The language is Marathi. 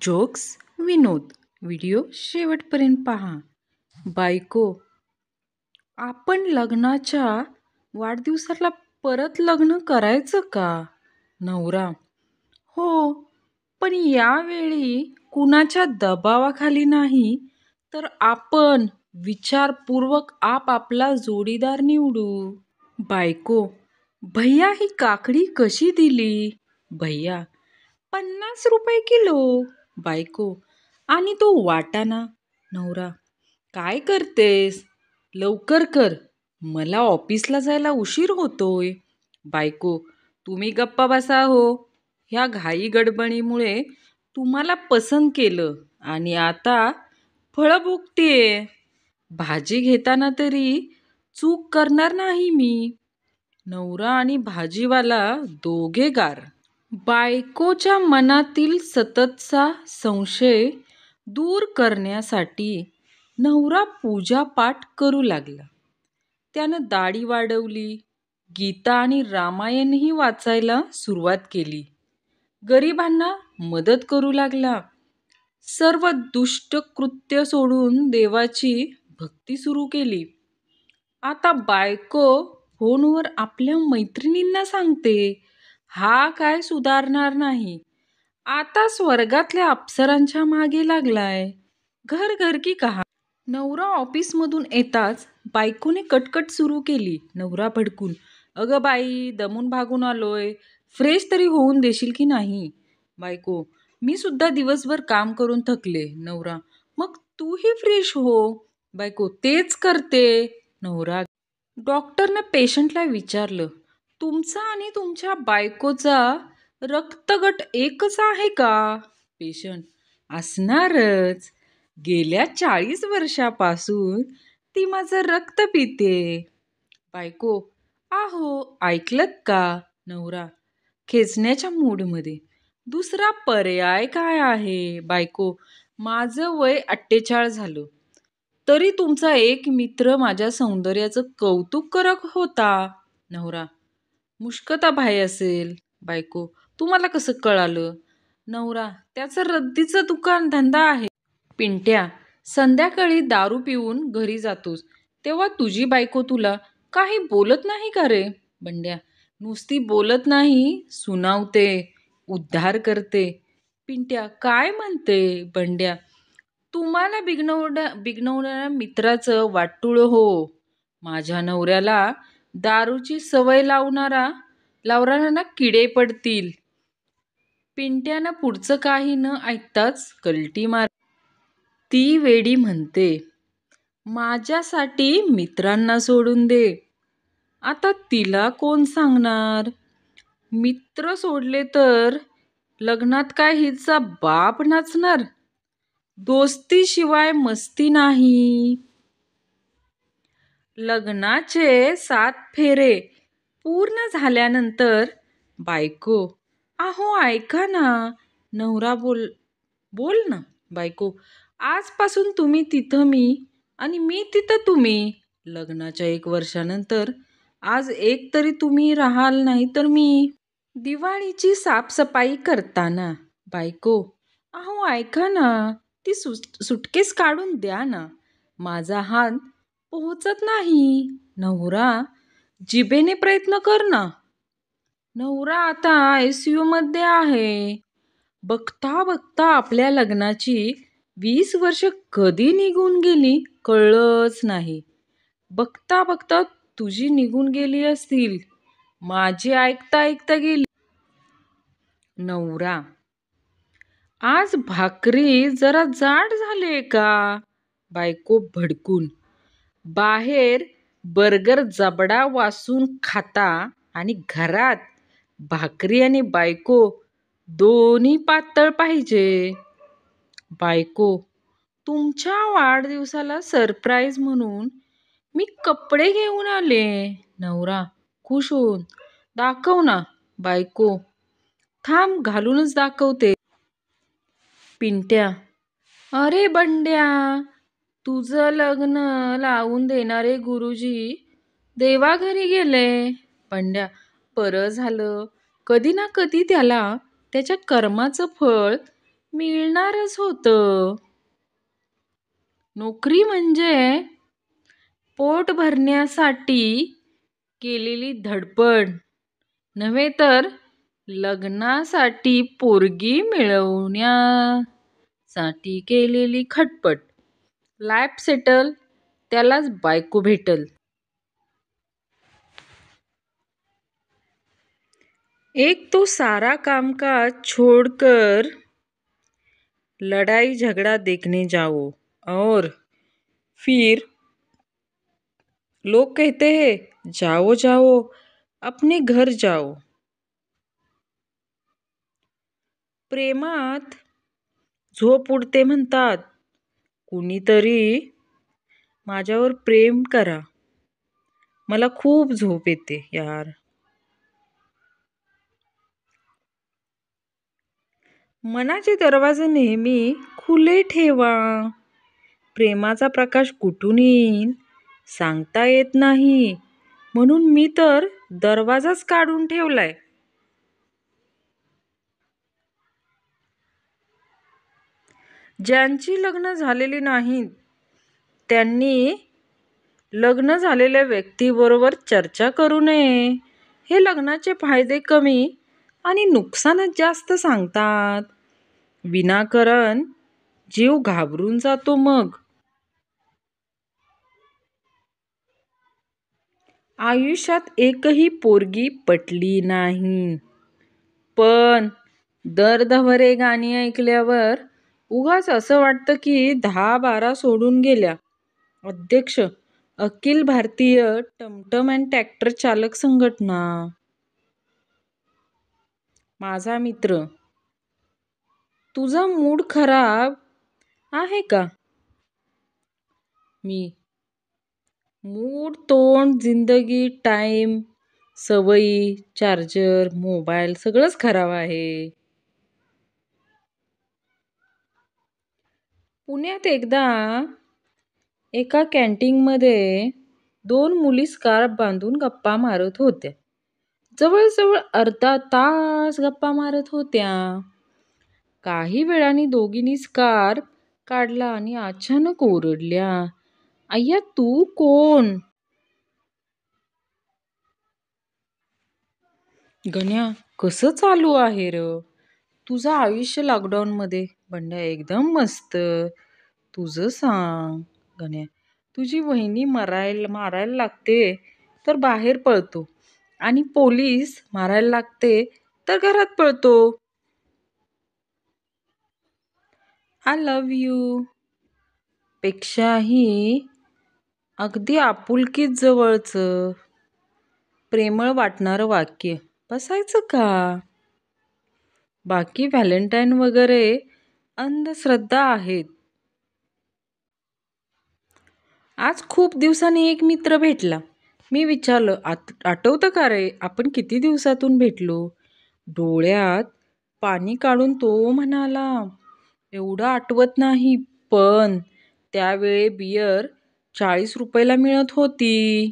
जोक्स विनोद. व्हिडिओ शेवटपर्यंत पहा. बायको: आपण लग्नाच्या वाढदिवसाला परत लग्न करायचं का? नवरा: हो, पण यावेळी कुणाच्या दबावाखाली नाही, तर आपण विचारपूर्वक आपापला जोडीदार निवडू. बायको: भैया, ही काकडी कशी दिली? भैया: 50 रुपये किलो. बायको: आणि तो वाटाणा? नवरा: काय करतेस? लवकर कर, मला ऑफिसला जायला उशीर होतोय. बायको: तुम्ही गप्पा बसा हो. ह्या घाई गडबडीमुळे तुम्हाला पसंत केलं आणि आता फळं भोगतेय. भाजी घेताना तरी चूक करणार नाही मी. नवरा आणि भाजीवाला दोघे गार. बायकोच्या मनातील सततचा संशय दूर करण्यासाठी नवरा पूजापाठ करू लागला. त्यानं दाढी वाढवली, गीता आणि रामायणही वाचायला सुरुवात केली. गरिबांना मदत करू लागला. सर्व दुष्ट कृत्य सोडून देवाची भक्ती सुरू केली. आता बायको फोनवर आपल्या मैत्रिणींना सांगते, हा काय सुधारणार नाही. आता स्वर्गातल्या अप्सरांच्या मागे लागलाय. घर घर की कहा. नवरा ऑफिसमधून येताच बायकोने कटकट सुरू केली. नवरा भडकून: अगं बाई, दमून भागून आलोय, फ्रेश तरी होऊन देशील की नाही? बायको: मी सुद्धा दिवसभर काम करून थकले. नवरा: मग तूही फ्रेश हो. बायको: तेच करते. नवरा: डॉक्टरनं पेशंटला विचारलं, तुमचा आणि तुमच्या बायकोचा रक्तगट एकच आहे का? पेशंट: असणारच, गेल्या 40 वर्षापासून ती माझं रक्त पिते. बायको: आहो, ऐकलत का? नवरा खेचण्याच्या मूडमध्ये: दुसरा पर्याय काय आहे? बायको: माझं वय 48 झालं, तरी तुमचा एक मित्र माझ्या सौंदर्याचं कौतुक करत होता. नवरा: मुष्कताभाई असेल. बायको: तुम्हाला कसं कळालं? नवरा: त्याचं रद्दीचं दुकान धंदा आहे. पिंट्या: संध्याकाळी दारू पिऊन घरी जातोस तेव्हा तुझी बायको तुला काही बोलत नाही का रे? बंड्या: नुसती बोलत नाही, सुनावते, उद्धार करते. पिंट्या: काय म्हणते? बंड्या: तुम्हाला बिघडवणाऱ्या मित्राचं वाटुळं हो. माझ्या नवऱ्याला दारूची सवय लावणाऱ्यांना किडे पडतील. पिंट्यानं पुढचं काही न ऐकताच कल्टी मार. ती वेडी म्हणते, माझ्यासाठी मित्रांना सोडून दे. आता तिला कोण सांगणार? मित्र सोडले तर लग्नात काय हिचा बाप नाचणार? दोस्तीशिवाय मस्ती नाही. लग्नाचे 7 फेरे पूर्ण झाल्यानंतर बायको: अहो ऐका ना. नवरा: बोल ना. बायको: आजपासून तुम्ही तिथं मी आणि मी तिथं तुम्ही. लग्नाच्या 1 वर्षानंतर आज एक तरी तुम्ही राहाल, नाही तर मी. दिवाळीची साफसफाई करताना बायको: अहो ऐका ना, ती सुटकेस काढून द्या ना, माझा हात पोहोचत नाही. नवरा: जिभेने प्रयत्न कर ना. नवरा आता ICU मध्ये आहे. बघता बघता आपल्या लग्नाची 20 वर्ष कधी निघून गेली कळलंच नाही. बघता बघता तुझी निघून गेली असतील, माझी ऐकता ऐकता गेली. नवरा: आज भाकरी जरा जाड झाले का? बायको भडकून: बाहेर बर्गर जबडा वासून खाता आणि घरात भाकरी आणि बायको दोन्ही पातळ पाहिजे. बायको: तुमच्या वाढदिवसाला सरप्राईज म्हणून मी कपडे घेऊन आले. नवरा खुश होऊन: दाखव ना. बायको: थांब, घालूनच दाखवते. पिंट्या: अरे बंड्या, तुझं लग्न लावून देणारे गुरुजी देवाघरी गेले. बंड्या: बरं झालं, कधी ना कधी त्याला त्याच्या कर्माचं फळ मिळणारच होतं. नोकरी म्हणजे पोट भरण्यासाठी केलेली धडपड नव्हे तर लग्नासाठी पोरगी मिळवण्यासाठी केलेली खटपट. लाईफ सेटल त्यालाच बायको भेटल. एक तो सारा कामकाज छोड़कर लड़ाई झगड़ा देखने जाओ और फिर लोग कहते हैं जाओ जाओ अपने घर जाओ. प्रेमात झोप उडते म्हणतात. कुणीतरी माझ्यावर प्रेम करा. मला खूप झोप येते यार. मनाचे दरवाजे नेहमी खुले ठेवा. प्रेमाचा प्रकाश कुठून येईल सांगता येत नाही. म्हणून मी तर दरवाजाच काढून ठेवलाय. ज्यांची लग्न झालेली नाहीत त्यांनी लग्न झालेल्या व्यक्तीबरोबर चर्चा करू नये. हे लग्नाचे फायदे कमी आणि नुकसानच जास्त सांगतात. विनाकारण जीव घाबरून जातो मग. आयुष्यात एकही पोरगी पटली नाही. पण दर्दभरे गाणी ऐकल्यावर उगाच असं वाटतं की 10-12 सोडून गेल्या. अध्यक्ष अखिल भारतीय टमटम अँड ट्रॅक्टर चालक संघटना. माझा मित्र, तुझा मूड खराब आहे का? मी, मूड, तोंड, जिंदगी, टाइम, सवयी, चार्जर, मोबाईल सगळंच खराब आहे. पुण्यात एकदा एका कॅन्टीनमध्ये 2 मुली स्कार्फ बांधून गप्पा मारत होत्या. जवळजवळ अर्धा तास गप्पा मारत होत्या. काही वेळाने दोघींनी स्कार्फ काढला आणि अचानक ओरडल्या, अय्या तू कोण? गण्या, कसं चालू आहे र तुझं आयुष्य लॉकडाऊनमध्ये? बंड्या, एकदम मस्त. तुझं सांग. गण्या, तुझी वहिनी मारायला लागते तर बाहेर पळतो आणि पोलीस मारायला लागते तर घरात पळतो. आय लव्ह यू पेक्षाही अगदी आपुलकीत जवळचं प्रेमळ वाटणारं वाक्य बसायचं का? बाकी व्हॅलेंटाईन वगैरे अंधश्रद्धा आहेत. आज खूप दिवसांनी एक मित्र भेटला. मी विचारलं, आठवतं का रे आपण किती दिवसातून भेटलो? डोळ्यात पाणी काढून तो म्हणाला, एवढं आठवत नाही, पण त्यावेळी बियर 40 रुपयाला मिळत होती.